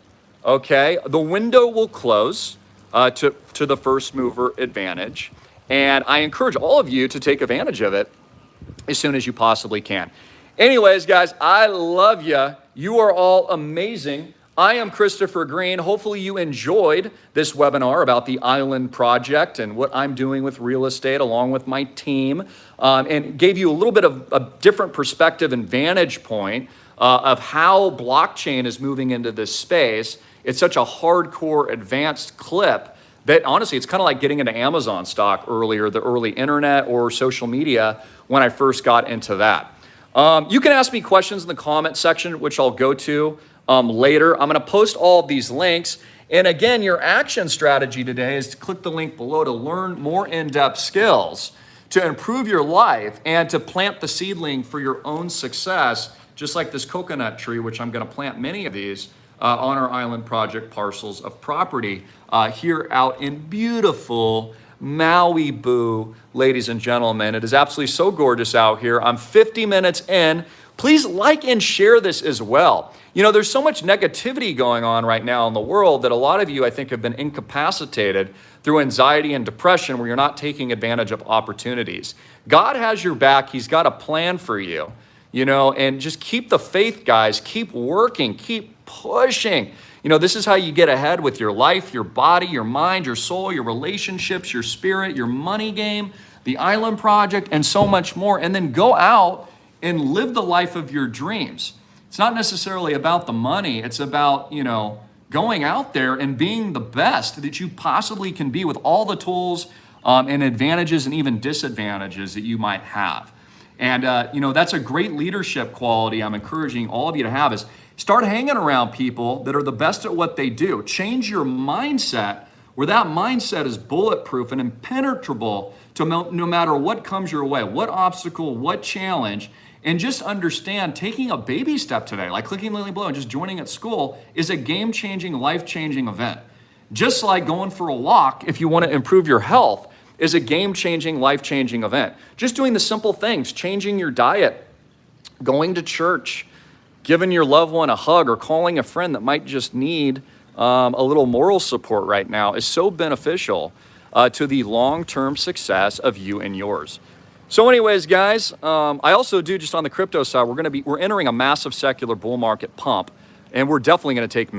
okay, the window will close to the first mover advantage. And I encourage all of you to take advantage of it as soon as you possibly can. Anyways, guys, I love you. You are all amazing. I am Christopher Greene. Hopefully you enjoyed this webinar about the Island Project and what I'm doing with real estate along with my team, and gave you a little bit of a different perspective and vantage point of how blockchain is moving into this space. It's such a hardcore advanced clip that honestly, it's kind of like getting into Amazon stock earlier, the early internet or social media when I first got into that. You can ask me questions in the comment section, which I'll go to later. I'm going to post all of these links. And again, your action strategy today is to click the link below to learn more in-depth skills, to improve your life, and to plant the seedling for your own success, just like this coconut tree, which I'm going to plant many of these on our Island Project parcels of property here out in beautiful Maui Boo, ladies and gentlemen. It is absolutely so gorgeous out here. I'm 50 minutes in. Please like and share this as well. You know, there's so much negativity going on right now in the world that a lot of you, I think, have been incapacitated through anxiety and depression where you're not taking advantage of opportunities. God has your back. He's got a plan for you, you know, and just keep the faith, guys. Keep working, keep pushing. You know, this is how you get ahead with your life, your body, your mind, your soul, your relationships, your spirit, your money game, the Island Project, and so much more. And then go out and live the life of your dreams. It's not necessarily about the money. It's about, you know, going out there and being the best that you possibly can be with all the tools and advantages and even disadvantages that you might have. And, you know, that's a great leadership quality I'm encouraging all of you to have is start hanging around people that are the best at what they do. Change your mindset where that mindset is bulletproof and impenetrable to no matter what comes your way, what obstacle, what challenge. And just understand taking a baby step today, like clicking the link below and just joining at school, is a game-changing, life-changing event. Just like going for a walk, if you want to improve your health, is a game-changing, life-changing event. Just doing the simple things, changing your diet, going to church, giving your loved one a hug, or calling a friend that might just need a little moral support right now is so beneficial to the long-term success of you and yours. So anyways, guys, I also do just on the crypto side, we're entering a massive secular bull market pump, and we're definitely going to take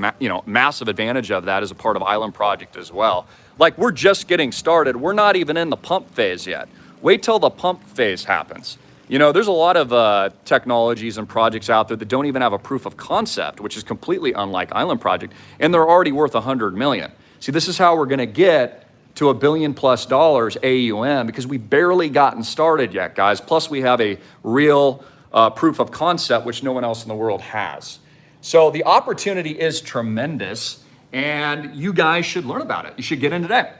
massive advantage of that as a part of Island Project as well. Like, we're just getting started. We're not even in the pump phase yet. Wait till the pump phase happens. You know, there's a lot of technologies and projects out there that don't even have a proof of concept, which is completely unlike Island Project, and they're already worth 100 million. See, this is how we're going to get to $1 billion+ AUM, because we've barely gotten started yet, guys. Plus, we have a real proof of concept, which no one else in the world has. So the opportunity is tremendous, and you guys should learn about it. You should get in today.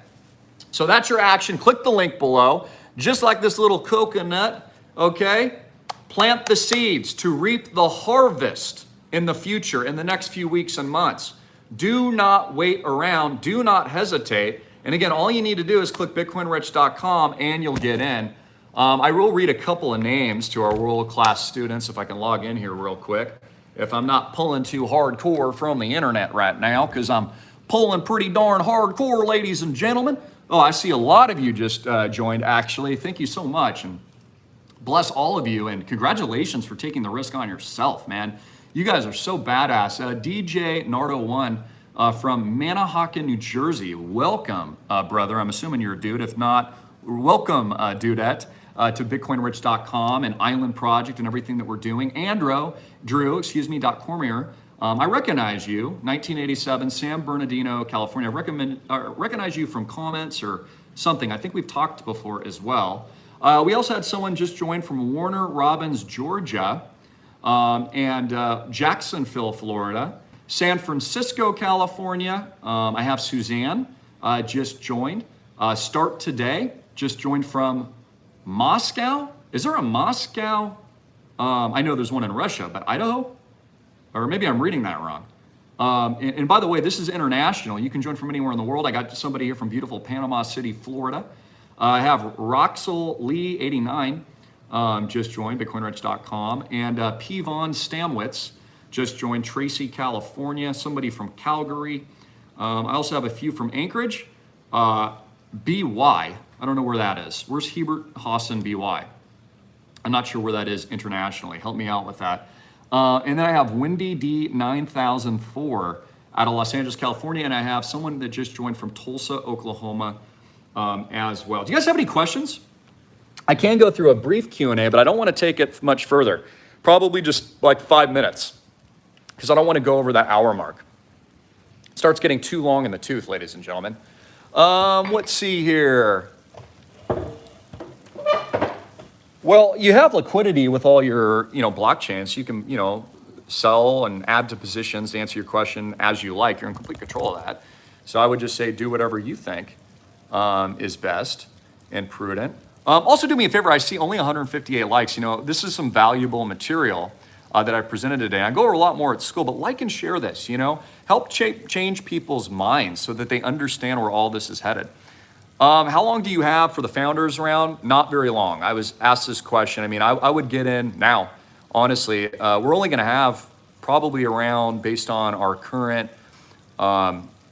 So that's your action. Click the link below. Just like this little coconut, okay? Plant the seeds to reap the harvest in the future, in the next few weeks and months. Do not wait around. Do not hesitate. And again, all you need to do is click bitcoinrich.com and you'll get in. I will read a couple of names to our world-class students if I can log in here real quick. If I'm not pulling too hardcore from the internet right now, because I'm pulling pretty darn hardcore, ladies and gentlemen. Oh, I see a lot of you just joined, actually. Thank you so much. And bless all of you. And congratulations for taking the risk on yourself, man. You guys are so badass. DJ Nardo1 from Manahawkin, New Jersey. Welcome, brother. I'm assuming you're a dude. If not, welcome, dudette, to bitcoinrich.com and Island Project and everything that we're doing. Drew, Cormier. I recognize you, 1987, San Bernardino, California. I recognize you from comments or something. I think we've talked before as well. We also had someone just join from Warner Robins, Georgia, and Jacksonville, Florida. San Francisco, California. I have Suzanne just joined. Start Today just joined from Moscow. Is there a Moscow? I know there's one in Russia, but Idaho? Or maybe I'm reading that wrong. And by the way, this is international. You can join from anywhere in the world. I got somebody here from beautiful Panama City, Florida. I have Roxel Lee 89 just joined, bitcoinrich.com, and P. Vaughn Stamwitz just joined. Tracy, California, somebody from Calgary. I also have a few from Anchorage. BY, I don't know where that is. Where's Hebert Hassan BY? I'm not sure where that is internationally. Help me out with that. And then I have Wendy D 9004 out of Los Angeles, California. And I have someone that just joined from Tulsa, Oklahoma as well. Do you guys have any questions? I can go through a brief Q&A, but I don't want to take it much further. Probably just like 5 minutes, because I don't want to go over that hour mark. It starts getting too long in the tooth, ladies and gentlemen. Let's see here. Well, you have liquidity with all your, blockchains. You can, sell and add to positions to answer your question as you like. You're in complete control of that. So I would just say do whatever you think is best and prudent. Also do me a favor. I see only 158 likes. This is some valuable material that I presented today. I go over a lot more at school, but like and share this, help change people's minds so that they understand where all this is headed. How long do you have for the founders round? Not very long. I was asked this question. I would get in now, honestly. We're only going to have probably around, based on our current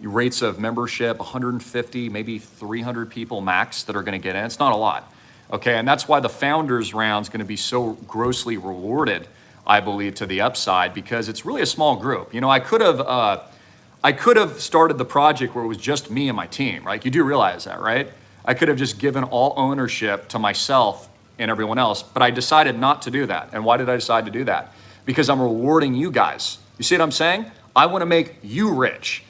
rates of membership, 150, maybe 300 people max that are going to get in. It's not a lot. Okay, and that's why the founders round is going to be so grossly rewarded, I believe, to the upside, because it's really a small group. I could have started the project where it was just me and my team, right? You do realize that, right? I could have just given all ownership to myself and everyone else, but I decided not to do that. And why did I decide to do that? Because I'm rewarding you guys. You see what I'm saying? I want to make you rich.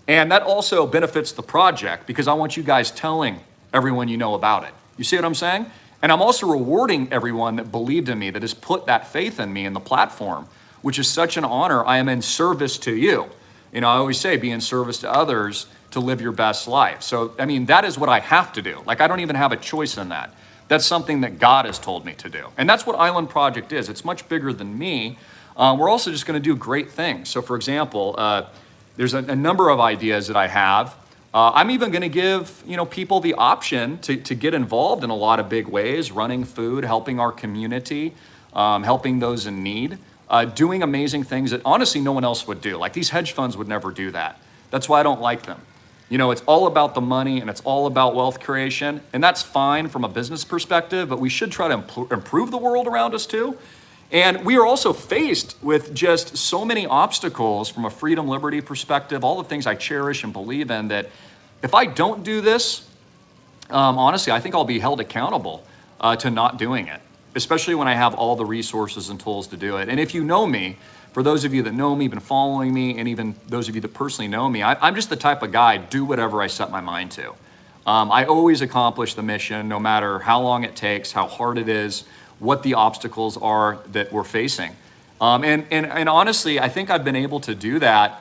And that also benefits the project because I want you guys telling everyone you know about it. You see what I'm saying? And I'm also rewarding everyone that believed in me, that has put that faith in me in the platform, which is such an honor. I am in service to you. I always say be in service to others to live your best life. So, that is what I have to do. Like, I don't even have a choice in that. That's something that God has told me to do. And that's what Island Project is. It's much bigger than me. We're also just going to do great things. So, for example, there's a number of ideas that I have. I'm even going to give people the option to get involved in a lot of big ways, running food, helping our community, helping those in need. Doing amazing things that honestly no one else would do. Like these hedge funds would never do that. That's why I don't like them. It's all about the money and it's all about wealth creation. And that's fine from a business perspective, but we should try to improve the world around us too. And we are also faced with just so many obstacles from a freedom, liberty perspective, all the things I cherish and believe in, that if I don't do this, honestly, I think I'll be held accountable to not doing it, especially when I have all the resources and tools to do it. And if you know me, for those of you that know me, been following me, and even those of you that personally know me, I'm just the type of guy, do whatever I set my mind to. I always accomplish the mission, no matter how long it takes, how hard it is, what the obstacles are that we're facing. And honestly, I think I've been able to do that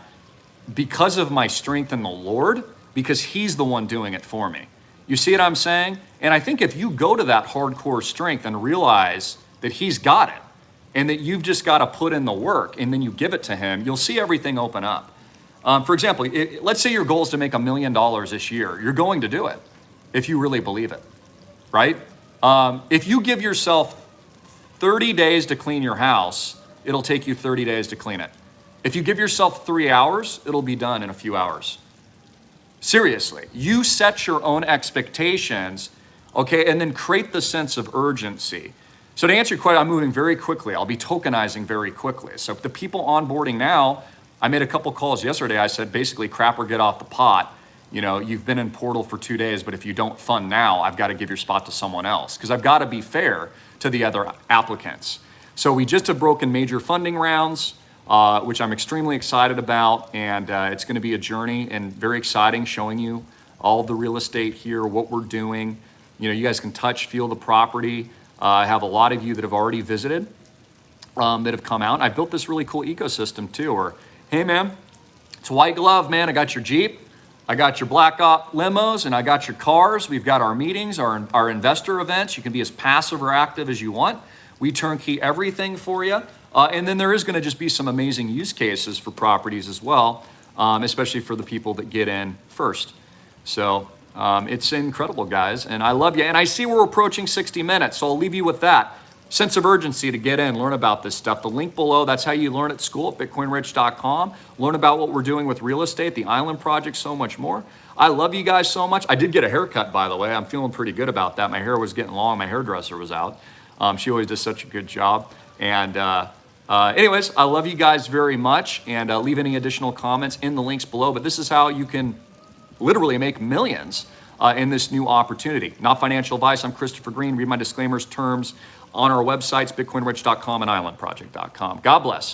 because of my strength in the Lord, because He's the one doing it for me. You see what I'm saying? And I think if you go to that hardcore strength and realize that He's got it and that you've just got to put in the work and then you give it to Him, you'll see everything open up. For example, let's say your goal is to make $1 million this year. You're going to do it if you really believe it, right? If you give yourself 30 days to clean your house, it'll take you 30 days to clean it. If you give yourself 3 hours, it'll be done in a few hours. Seriously, you set your own expectations, okay, and then create the sense of urgency. So to answer your question, I'm moving very quickly. I'll be tokenizing very quickly. So the people onboarding now, I made a couple calls yesterday. I said, basically, crap or get off the pot. You've been in Portal for 2 days, but if you don't fund now, I've got to give your spot to someone else because I've got to be fair to the other applicants. So we just have broken major funding rounds, which I'm extremely excited about. And it's going to be a journey and very exciting, showing you all the real estate here, what we're doing. You guys can touch, feel the property. I have a lot of you that have already visited that have come out. I built this really cool ecosystem too, where, hey man, it's white glove, man. I got your Jeep, I got your Black Op limos, and I got your cars. We've got our meetings, our investor events. You can be as passive or active as you want. We turnkey everything for you. And then there is going to just be some amazing use cases for properties as well, especially for the people that get in first. So it's incredible, guys. And I love you. And I see we're approaching 60 minutes, so I'll leave you with that. sense of urgency to get in, learn about this stuff. The link below, that's how you learn at school at bitcoinrich.com. Learn about what we're doing with real estate, the Island Project, so much more. I love you guys so much. I did get a haircut, by the way. I'm feeling pretty good about that. My hair was getting long. My hairdresser was out. She always does such a good job. And anyways, I love you guys very much. And leave any additional comments in the links below. But this is how you can literally make millions in this new opportunity. Not financial advice. I'm Christopher Greene. Read my disclaimers, terms on our websites, bitcoinrich.com and islandproject.com. God bless.